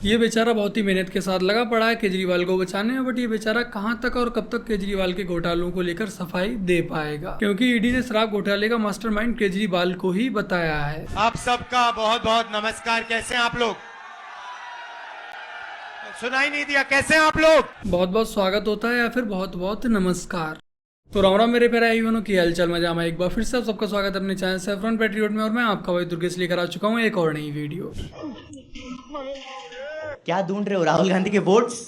ये बेचारा बहुत ही मेहनत के साथ लगा पड़ा है केजरीवाल को बचाने में, बट ये बेचारा कहां तक और कब तक केजरीवाल के घोटालों को लेकर सफाई दे पाएगा, क्योंकि ईडी ने शराब घोटाले का मास्टरमाइंड केजरीवाल को ही बताया है। आप सबका बहुत बहुत नमस्कार। कैसे हैं आप लोग? सुनाई नहीं दिया। कैसे हैं आप लोग? बहुत बहुत स्वागत होता है या फिर बहुत बहुत नमस्कार। तो राम राम मेरे प्यारे भाइयों की हालचाल मजा में एक बार फिर से आप सबका स्वागत अपने चैनल सैफरन पैट्रियट में, और मैं आपका भाई दुर्गेश लेकर आ चुका हूँ एक और नई वीडियो। क्या ढूंढ रहे हो? राहुल गांधी के वोट्स?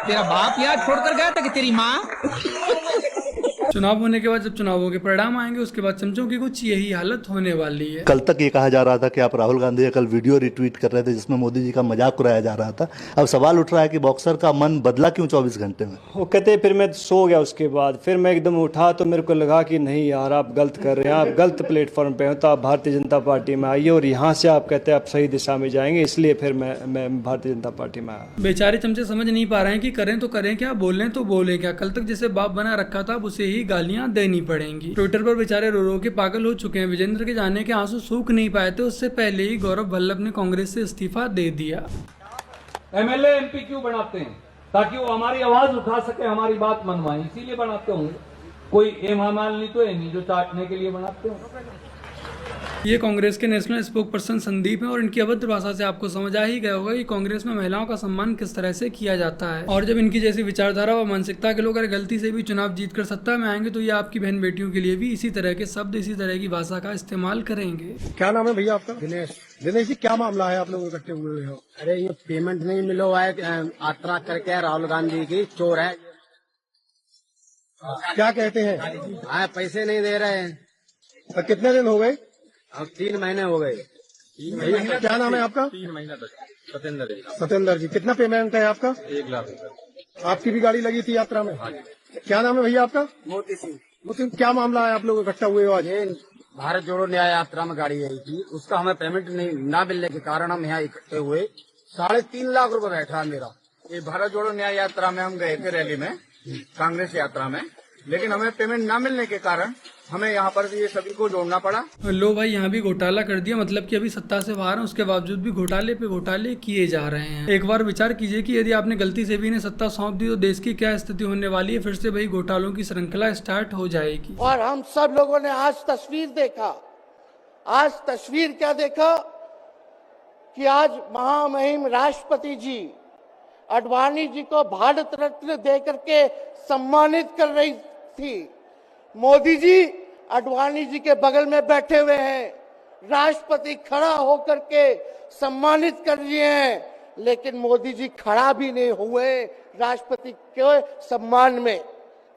तेरा बाप यार छोड़कर गया था कि तेरी माँ? चुनाव होने के बाद जब चुनावों के परिणाम आएंगे उसके बाद चमचों की कुछ यही हालत होने वाली है। कल तक ये कहा जा रहा था कि आप राहुल गांधी का कल वीडियो रिट्वीट कर रहे थे जिसमें मोदी जी का मजाक उड़ाया जा रहा था। अब सवाल उठ रहा है कि बॉक्सर का मन बदला क्यों 24 घंटे में? वो कहते फिर मैं सो गया, उसके बाद फिर मैं एकदम उठा तो मेरे को लगा कि नहीं यार आप गलत कर रहे हैं, आप गलत प्लेटफॉर्म पे हो, तो आप भारतीय जनता पार्टी में आइए और यहाँ से आप कहते हैं आप सही दिशा में जाएंगे, इसलिए फिर मैं भारतीय जनता पार्टी में आया। बेचारे चमचे समझ नहीं पा रहे हैं कि करें तो करें क्या, बोलें तो बोले क्या। कल तक जिसे बाप बना रखा था उसे ही गालियां देनी पड़ेंगी। ट्विटर पर बेचारे रो रो के पागल हो चुके हैं। विजेंद्र के जाने के आंसू सूख नहीं पाए थे, उससे पहले ही गौरव वल्लभ ने कांग्रेस से इस्तीफा दे दिया। एमएलए एमपी क्यों बनाते हैं? ताकि वो हमारी आवाज उठा सके, हमारी बात मनवाए, इसीलिए बनाते होंगे। कोई एमामाल तो है नहीं जो चाटने के लिए बनाते हो। ये कांग्रेस के नेशनल स्पोक पर्सन संदीप हैं और इनकी अभद्र भाषा से आपको समझ आ ही गया होगा कि कांग्रेस में महिलाओं का सम्मान किस तरह से किया जाता है। और जब इनकी जैसी विचारधारा व मानसिकता के लोग अगर गलती से भी चुनाव जीतकर सत्ता में आएंगे तो ये आपकी बहन बेटियों के लिए भी इसी तरह के शब्द, इसी तरह की भाषा का इस्तेमाल करेंगे। क्या नाम है भैया आपका? दिनेश। दिनेश जी, क्या मामला है आप लोग इकट्ठे हुए हो? अरे ये पेमेंट नहीं मिलो है, यात्रा करके राहुल गांधी की चोर है। क्या कहते हैं? पैसे नहीं दे रहे हैं। तो कितने दिन हो गए? अब 3 महीने हो गए। क्या नाम है आपका? 3 महीना तक। सत्येंद्र जी। सत्येंद्र जी, कितना पेमेंट है आपका? 1 लाख। आपकी भी गाड़ी लगी थी यात्रा में? क्या नाम है भैया आपका? मोती सिंह। मोती, क्या मामला है आप लोग इकट्ठा हुए हो आज? ये भारत जोड़ो न्याय यात्रा में गाड़ी आई थी, उसका हमें पेमेंट नहीं ना मिलने के कारण हम यहाँ इकट्ठे हुए। 3.5 लाख रुपए बैठा मेरा। ये भारत जोड़ो न्याय यात्रा में हम गए थे रैली में, कांग्रेस यात्रा में, लेकिन हमें पेमेंट ना मिलने के कारण हमें यहाँ पर ये सभी को जोड़ना पड़ा। लो भाई, यहाँ भी घोटाला कर दिया, मतलब कि अभी सत्ता से बाहर है, उसके बावजूद भी घोटाले पे घोटाले किए जा रहे हैं। एक बार विचार कीजिए कि यदि आपने गलती से भी इन्हें सत्ता सौंप दी तो देश की क्या स्थिति होने वाली है। फिर से भाई घोटालों की श्रृंखला स्टार्ट हो जाएगी। और हम सब लोगों ने आज तस्वीर देखा। आज तस्वीर क्या देखा कि आज महामहिम राष्ट्रपति जी आडवाणी जी को भारत रत्न देकर के सम्मानित कर रही थी। मोदी जी आडवाणी जी के बगल में बैठे हुए हैं, राष्ट्रपति खड़ा होकर के सम्मानित कर रहे हैं, लेकिन मोदी जी खड़ा भी नहीं हुए, राष्ट्रपति के सम्मान में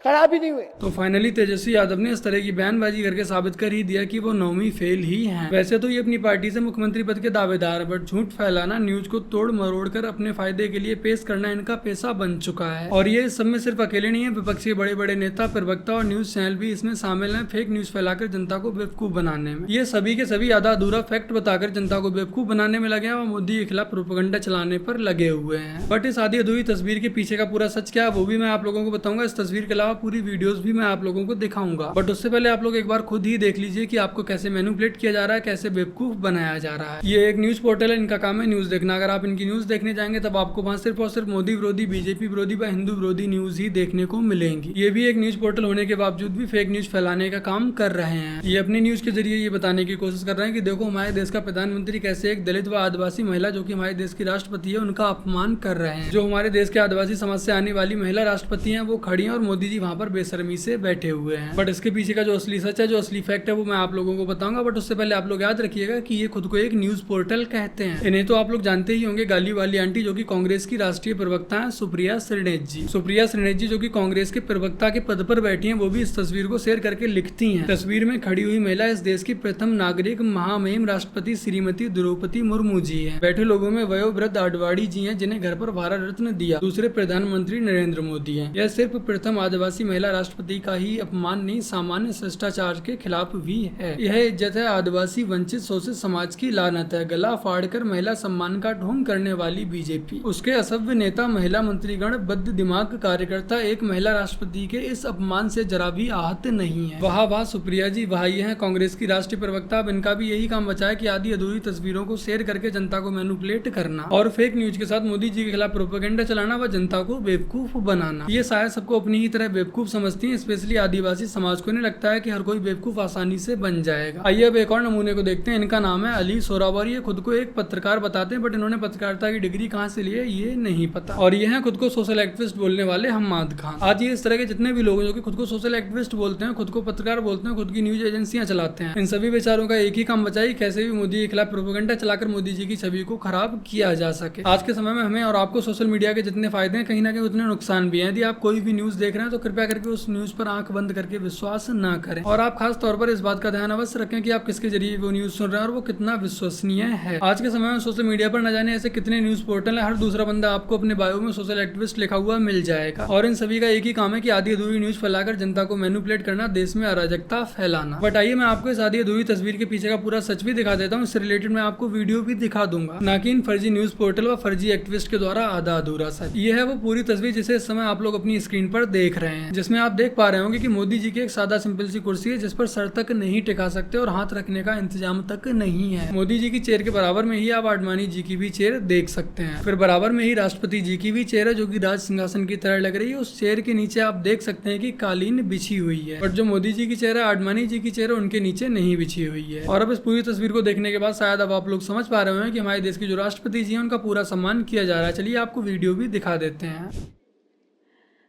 खड़ा भी नहीं हुए। तो फाइनली तेजस्वी यादव ने इस तरह की बयानबाजी करके साबित कर ही दिया कि वो नौवीं फेल ही हैं। वैसे तो ये अपनी पार्टी से मुख्यमंत्री पद के दावेदार है, बट झूठ फैलाना, न्यूज को तोड़ मरोड़ कर अपने फायदे के लिए पेश करना इनका पेशा बन चुका है। और ये इस सब में सिर्फ अकेले नहीं है, विपक्षी बड़े बड़े नेता, प्रवक्ता और न्यूज चैनल भी इसमें शामिल है, फेक न्यूज फैलाकर जनता को बेवकूफ बनाने में। ये सभी के सभी आधा अधूरा फैक्ट बताकर जनता को बेवकूफ बनाने में लगे हैं और मोदी के खिलाफ प्रोपेगेंडा चलाने पर लगे हुए हैं। बट इस आधी अधूरी तस्वीर के पीछे का पूरा सच क्या है वो भी मैं आप लोगों को बताऊंगा। इस तस्वीर के अलावा पूरी वीडियोस भी मैं आप लोगों को दिखाऊंगा, बट उससे पहले आप लोग एक बार खुद ही देख लीजिए कि आपको कैसे मैनिपुलेट किया जा रहा है, कैसे बेवकूफ बनाया जा रहा है। ये एक न्यूज पोर्टल है, इनका काम है न्यूज देखना। अगर आप इनकी न्यूज देखने जाएंगे तब आपको वहां सिर्फ और सिर्फ मोदी विरोधी, बीजेपी विरोधी व हिंदू विरोधी न्यूज ही देखने को मिलेंगी। ये भी एक न्यूज पोर्टल होने के बावजूद भी फेक न्यूज फैलाने का काम कर रहे हैं। ये अपनी न्यूज के जरिए ये बताने की कोशिश कर रहे हैं कि देखो हमारे देश का प्रधानमंत्री कैसे एक दलित व आदिवासी महिला जो कि हमारे देश की राष्ट्रपति है उनका अपमान कर रहे हैं। जो हमारे देश के आदिवासी समाज से आने वाली महिला राष्ट्रपति है वो खड़ी है और मोदी जी वहाँ पर बेशर्मी से बैठे हुए हैं। बट इसके पीछे का जो असली सच है, जो असली फैक्ट है वो मैं आप लोगों को बताऊंगा। बट उससे पहले आप लोग याद रखिएगा कि ये खुद को एक न्यूज पोर्टल कहते हैं। इन्हें तो आप लोग जानते ही होंगे, गाली वाली आंटी जो कि कांग्रेस की राष्ट्रीय प्रवक्ता है सुप्रिया श्रीनेत जी। सुप्रिया श्रीनेत जी जो कि कांग्रेस के प्रवक्ता के पद पर बैठी हैं, वो भी इस तस्वीर को शेयर करके लिखती हैं, तस्वीर में खड़ी हुई महिला इस देश की प्रथम नागरिक महामहिम राष्ट्रपति श्रीमती द्रौपदी मुर्मू जी है। बैठे लोगों में वयोवृद्ध आडवाणी जी हैं जिन्हें घर पर भारत रत्न दिया। दूसरे प्रधानमंत्री नरेंद्र मोदी हैं। यह सिर्फ प्रथम आदिवासी आदिवासी महिला राष्ट्रपति का ही अपमान नहीं, सामान्य शिष्टाचार के खिलाफ भी है। यह इज्जत है आदिवासी वंचित शोषित समाज की लानत है। गला फाड़कर महिला सम्मान का ढोंग करने वाली बीजेपी, उसके असभ्य नेता, महिला मंत्रीगण, बद्ध दिमाग कार्यकर्ता एक महिला राष्ट्रपति के इस अपमान से जरा भी आहत नहीं है। वाह वाह सुप्रिया जी, वाह। ये है कांग्रेस की राष्ट्रीय प्रवक्ता। अब इनका भी यही काम बचा है कि आधी अधूरी तस्वीरों को शेयर करके जनता को मैनिपुलेट करना और फेक न्यूज के साथ मोदी जी के खिलाफ प्रोपेगेंडा चलाना व जनता को बेवकूफ बनाना। ये शायद सबको अपनी ही तरह बेवकूफ समझती है, स्पेशली आदिवासी समाज को। नहीं लगता है कि हर कोई बेवकूफ आसानी से बन जाएगा। आइए अब एक और नमूने को देखते हैं। इनका नाम है अली सोरावर। ये खुद को एक पत्रकार बताते हैं, बट इन्होंने पत्रकारिता की डिग्री कहाँ से ली है ये नहीं पता। और ये है खुद को सोशल एक्टिविस्ट बोलने वाले हम्माद खान। आज ये इस तरह के जितने भी लोग जो कि खुद को सोशल एक्टिविस्ट बोलते हैं, खुद को पत्रकार बोलते हैं, खुद की न्यूज एजेंसियां चलाते हैं, इन सभी बेचारों का एक ही काम बचा है, कैसे भी मोदी के खिलाफ प्रोपेगेंडा चलाकर मोदी जी की छवि को खराब किया जा सके। आज के समय में हमें और आपको सोशल मीडिया के जितने फायदे हैं, कहीं ना कहीं उतने नुकसान भी हैं। यदि आप कोई भी न्यूज देख रहे हैं तो कृपया करके उस न्यूज पर आंख बंद करके विश्वास न करें। और आप खास तौर पर इस बात का ध्यान अवश्य रखें कि आप किसके जरिए वो न्यूज सुन रहे हैं और वो कितना विश्वसनीय है। आज के समय में सोशल मीडिया पर न जाने ऐसे कितने न्यूज पोर्टल है, हर दूसरा बंदा आपको अपने बायो में सोशल एक्टिविस्ट लिखा हुआ मिल जाएगा। और इन सभी का एक ही काम है कि आधी अधूरी न्यूज फैलाकर जनता को मैनिपुलेट करना, देश में अराजकता फैलाना। बट आइए मैं आपको इस आधी अधूरी तस्वीर के पीछे का पूरा सच भी दिखा देता हूँ। इससे रिलेटेड मैं आपको वीडियो भी दिखा दूंगा, ना कि इन फर्जी न्यूज पोर्टल व फर्जी एक्टिविस्ट के द्वारा आधा अधूरा सच। ये है वो पूरी तस्वीर जिसे इस समय आप लोग अपनी स्क्रीन पर देख रहे हैं, जिसमें आप देख पा रहे होंगे कि मोदी जी की एक सादा सिंपल सी कुर्सी है जिस पर सर तक नहीं टिका सकते और हाथ रखने का इंतजाम तक नहीं है। मोदी जी की चेयर के बराबर में ही आप आडवाणी जी की भी चेयर देख सकते हैं। फिर बराबर में ही राष्ट्रपति जी की भी चेयर है जो कि राज सिंहासन की तरह लग रही है। उस चेयर के नीचे आप देख सकते हैं कि कालीन बिछी हुई है, बट जो मोदी जी की चेयर है, आडवाणी जी की चेयर है, उनके नीचे नहीं बिछी हुई है। और अब इस पूरी तस्वीर को देखने के बाद शायद अब आप लोग समझ पा रहे हैं कि हमारे देश के जो राष्ट्रपति जी हैं उनका पूरा सम्मान किया जा रहा है। चलिए आपको वीडियो भी दिखा देते हैं।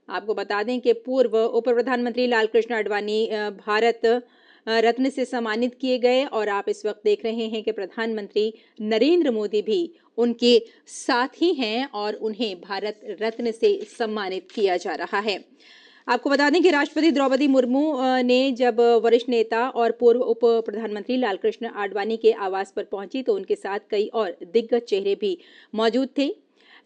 आपको बता दें कि पूर्व उप प्रधानमंत्री लालकृष्ण आडवाणी भारत रत्न से सम्मानित किए गए और आप इस वक्त देख रहे हैं कि प्रधानमंत्री नरेंद्र मोदी भी उनके साथ ही हैं और उन्हें भारत रत्न से सम्मानित किया जा रहा है। आपको बता दें कि राष्ट्रपति द्रौपदी मुर्मू ने जब वरिष्ठ नेता और पूर्व उप प्रधानमंत्री लालकृष्ण आडवाणी के आवास पर पहुंची तो उनके साथ कई और दिग्गज चेहरे भी मौजूद थे।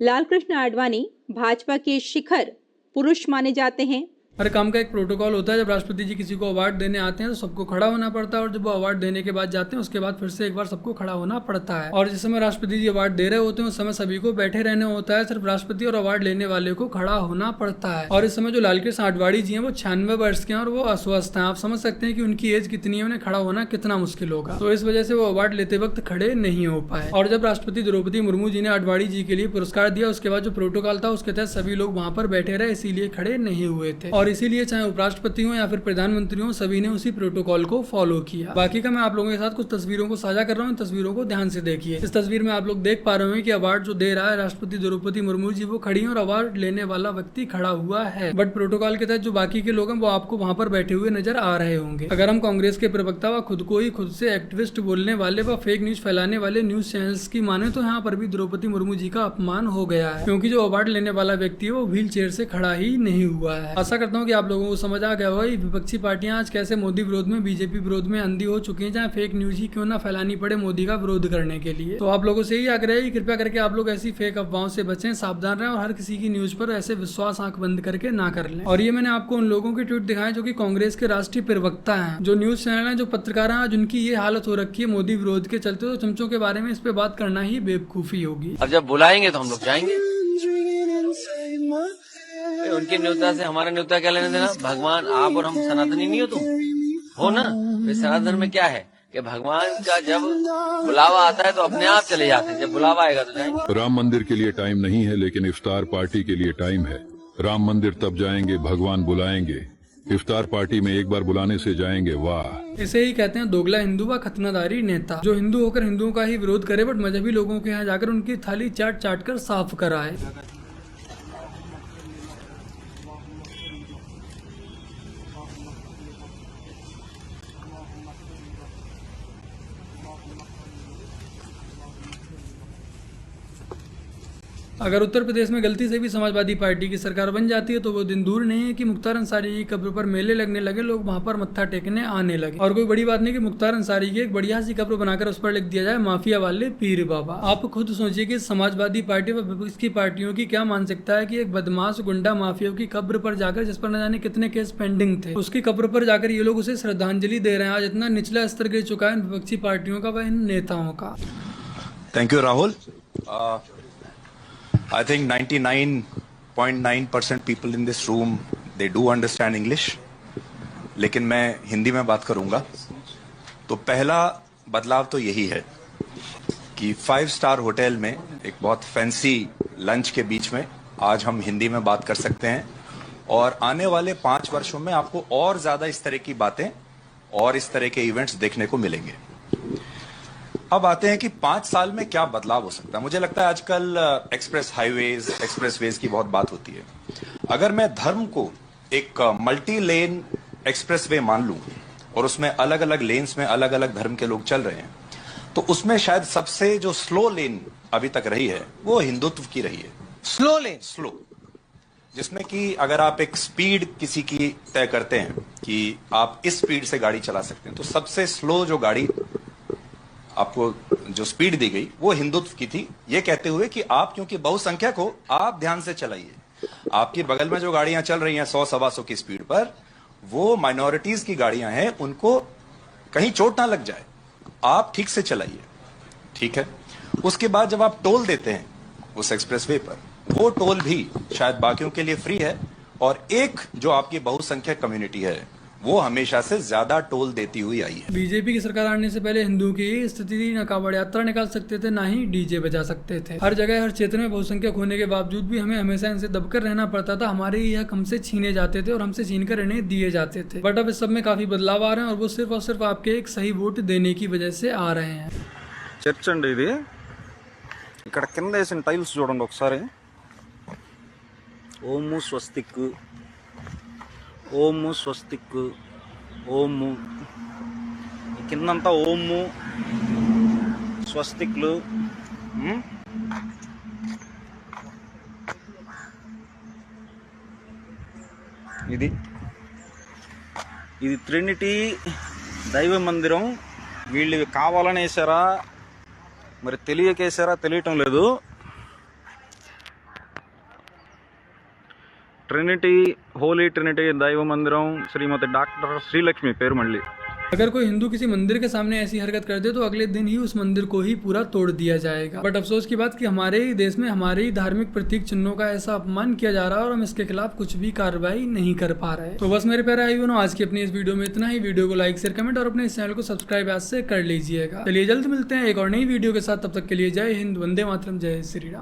लालकृष्ण आडवाणी भाजपा के शिखर पुरुष माने जाते हैं। हर काम का एक प्रोटोकॉल होता है। जब राष्ट्रपति जी किसी को अवार्ड देने आते हैं तो सबको खड़ा होना पड़ता है, और जब वो अवार्ड देने के बाद जाते हैं उसके बाद फिर से एक बार सबको खड़ा होना पड़ता है। और जिस समय राष्ट्रपति जी अवार्ड दे रहे होते हैं उस समय सभी को बैठे रहने होता है, सिर्फ राष्ट्रपति और अवार्ड लेने वाले को खड़ा होना पड़ता है। और इस समय जो लालकृष्ण आडवाणी जी हैं वो 96 वर्ष के हैं और वो अस्वस्थ हैं। आप समझ सकते हैं कि उनकी एज कितनी है, उन्हें खड़ा होना कितना मुश्किल होगा। तो इस वजह से वो अवार्ड लेते वक्त खड़े नहीं हो पाए। और जब राष्ट्रपति द्रौपदी मुर्मू जी ने आडवाणी जी के लिए पुरस्कार दिया उसके बाद जो प्रोटोकॉल था उसके तहत सभी लोग वहां पर बैठे रहे, इसीलिए खड़े नहीं हुए थे। और इसीलिए चाहे राष्ट्रपति हो या फिर प्रधानमंत्री हो, सभी ने उसी प्रोटोकॉल को फॉलो किया। बाकी का मैं आप लोगों के साथ कुछ तस्वीरों को साझा कर रहा हूँ, इन तस्वीरों को ध्यान से देखिए। इस तस्वीर में आप लोग देख पा रहे हैं कि अवार्ड जो दे रहा है राष्ट्रपति द्रौपदी मुर्मू जी, वो खड़ी है और अवार्ड लेने वाला व्यक्ति खड़ा हुआ है। बट प्रोटोकॉल के तहत जो बाकी के लोग हैं वो आपको वहां पर बैठे हुए नजर आ रहे होंगे। अगर हम कांग्रेस के प्रवक्ता व खुद को ही खुद से एक्टिविस्ट बोलने वाले व फेक न्यूज फैलाने वाले न्यूज चैनल्स की माने तो यहाँ पर भी द्रौपदी मुर्मू जी का अपमान हो गया है, क्योंकि जो अवार्ड लेने वाला व्यक्ति है वो व्हील चेयर से खड़ा ही नहीं हुआ है। आशा करता हूँ कि आप लोगों को समझ आ गया होगा विपक्षी पार्टियां आज कैसे मोदी विरोध में, बीजेपी विरोध में अंधी हो चुकी हैं, चाहे फेक न्यूज ही क्यों ना फैलानी पड़े मोदी का विरोध करने के लिए। तो आप लोगों से यही आग्रह है कि कृपया करके आप लोग ऐसी फेक अफवाहों से बचें, सावधान रहें और हर किसी की न्यूज पर ऐसे विश्वास आंख बंद करके ना कर लें। और ये मैंने आपको उन लोगों के ट्वीट दिखाए जो कि कांग्रेस के राष्ट्रीय प्रवक्ता हैं, जो न्यूज चैनल है, जो पत्रकार हैं, आज उनकी ये हालत हो रखी है मोदी विरोध के चलते। तो चमचों के बारे में इस पे बात करना ही बेवकूफी होगी। और जब बुलाएंगे तो हम लोग जाएंगे। उनकी न्योता से हमारा न्योता क्या लेने देना? भगवान आप और हम सनातनी नहीं हो, तुम हो ना। तो सनातन में क्या है कि भगवान का जब बुलावा आता है तो अपने आप चले जाते हैं, जब बुलावा आएगा तो जाएंगे। राम मंदिर के लिए टाइम नहीं है, लेकिन इफ्तार पार्टी के लिए टाइम है। राम मंदिर तब जाएंगे भगवान बुलाएंगे, इफ्तार पार्टी में एक बार बुलाने से जाएंगे। वाह, इसे ही कहते हैं दोगला हिंदू व खतनादारी नेता, जो हिंदू होकर हिंदुओं का ही विरोध करे बट मजहबी लोगों के यहाँ जाकर उनकी थाली चाट चाट कर साफ कराए। अगर उत्तर प्रदेश में गलती से भी समाजवादी पार्टी की सरकार बन जाती है तो वो दिन दूर नहीं है कि मुख्तार अंसारी की कब्र पर मेले लगने लगे, लोग वहां पर मत्था टेकने आने लगे। और कोई बड़ी बात नहीं कि मुख्तार अंसारी की एक बढ़िया सी कब्र बनाकर उस पर लिख दिया जाए माफिया वाले पीर बाबा। आप खुद सोचिए कि समाजवादी पार्टी व विपक्ष की पार्टियों की क्या मानसिकता है कि एक बदमाश गुंडा माफिया की कब्र पर जाकर, जिस पर न जाने कितने केस पेंडिंग थे, उसकी कब्र पर जाकर ये लोग उसे श्रद्धांजलि दे रहे हैं। आज इतना निचला स्तर गिर चुका है इन विपक्षी पार्टियों का व इन नेताओं का। Thank you, Rahul. I think 99.9% people in this room, they do understand English. लेकिन मैं हिंदी में बात करूंगा। तो पहला बदलाव तो यही है कि 5 स्टार होटल में एक बहुत फैंसी लंच के बीच में आज हम हिंदी में बात कर सकते हैं और आने वाले 5 वर्षों में आपको और ज्यादा इस तरह की बातें और इस तरह के इवेंट्स देखने को मिलेंगे। अब आते हैं कि 5 साल में क्या बदलाव हो सकता है। मुझे लगता है आजकल एक्सप्रेस हाईवेज, एक्सप्रेसवेज की बहुत बात होती है। अगर मैं धर्म को एक मल्टी लेन एक्सप्रेसवे मान लूं और उसमें अलग अलग लेन्स में अलग अलग धर्म के लोग चल रहे हैं, तो उसमें शायद सबसे जो स्लो लेन अभी तक रही है वो हिंदुत्व की रही है। स्लो लेन, स्लो, जिसमें कि अगर आप एक स्पीड किसी की तय करते हैं कि आप इस स्पीड से गाड़ी चला सकते हैं, तो सबसे स्लो जो गाड़ी आपको जो स्पीड दी गई वो हिंदुत्व की थी, ये कहते हुए कि आप क्योंकि बहुसंख्यक हो आप ध्यान से चलाइए। आपकी बगल में जो गाड़ियां चल रही हैं 100-125 की स्पीड पर, वो माइनॉरिटीज की गाड़ियां हैं, उनको कहीं चोट ना लग जाए, आप ठीक से चलाइए। ठीक है। उसके बाद जब आप टोल देते हैं उस एक्सप्रेसवे पर, वो टोल भी शायद बाकियों के लिए फ्री है और एक जो आपकी बहुसंख्यक कम्युनिटी है वो हमेशा से ज्यादा टोल देती हुई आई है। बीजेपी की सरकार आने से पहले हिंदू की स्थिति न कावड़ यात्रा निकाल सकते थे, ना ही डीजे बजा सकते थे। हर जगह हर क्षेत्र में बहुसंख्यक होने के बावजूद भी हमें हमेशा इनसे दबकर रहना पड़ता था। हमारे ये हक हमसे छीने जाते थे और हमसे छीन कर इन्हें दिए जाते थे। बट अब इस सब में काफी बदलाव आ रहे हैं और वो सिर्फ और सिर्फ आपके एक सही वोट देने की वजह से आ रहे हैं। చర్చ్ అండి ఇది। ఇక్కడ కింద వేసిన టైల్స్ చూడండి ఒకసారి। ఓము స్వస్తిక్, ఓము స్వస్తిక్, ఓము, కిందంతా ఓము స్వస్తిక్లు। ఇది ట్రినిటీ దైవ మందిరం। వీళ్ళు కావాలని వేసారా మరి తెలియకేసారా తెలియటం లేదు। ట్రినిటీ, होली ट्रिनिटी दैव मंदिरम श्रीमती डॉक्टर श्रीलक्ष्मी पेर मंडली। अगर कोई हिंदू किसी मंदिर के सामने ऐसी हरकत कर दे तो अगले दिन ही उस मंदिर को ही पूरा तोड़ दिया जाएगा। बट अफसोस की बात कि हमारे ही देश में हमारे ही धार्मिक प्रतीक चिन्हों का ऐसा अपमान किया जा रहा है और हम इसके खिलाफ कुछ भी कार्रवाई नहीं कर पा रहे। तो बस मेरे प्यारे भाई बहनों, आज की अपनी इस वीडियो में इतना ही। वीडियो को लाइक, शेयर, कमेंट और अपने इस चैनल को सब्सक्राइब आज से कर लीजिएगा। चलिए जल्द मिलते हैं एक और नई वीडियो के साथ। तब तक के लिए जय हिंद, वंदे मातरम, जय श्री राम।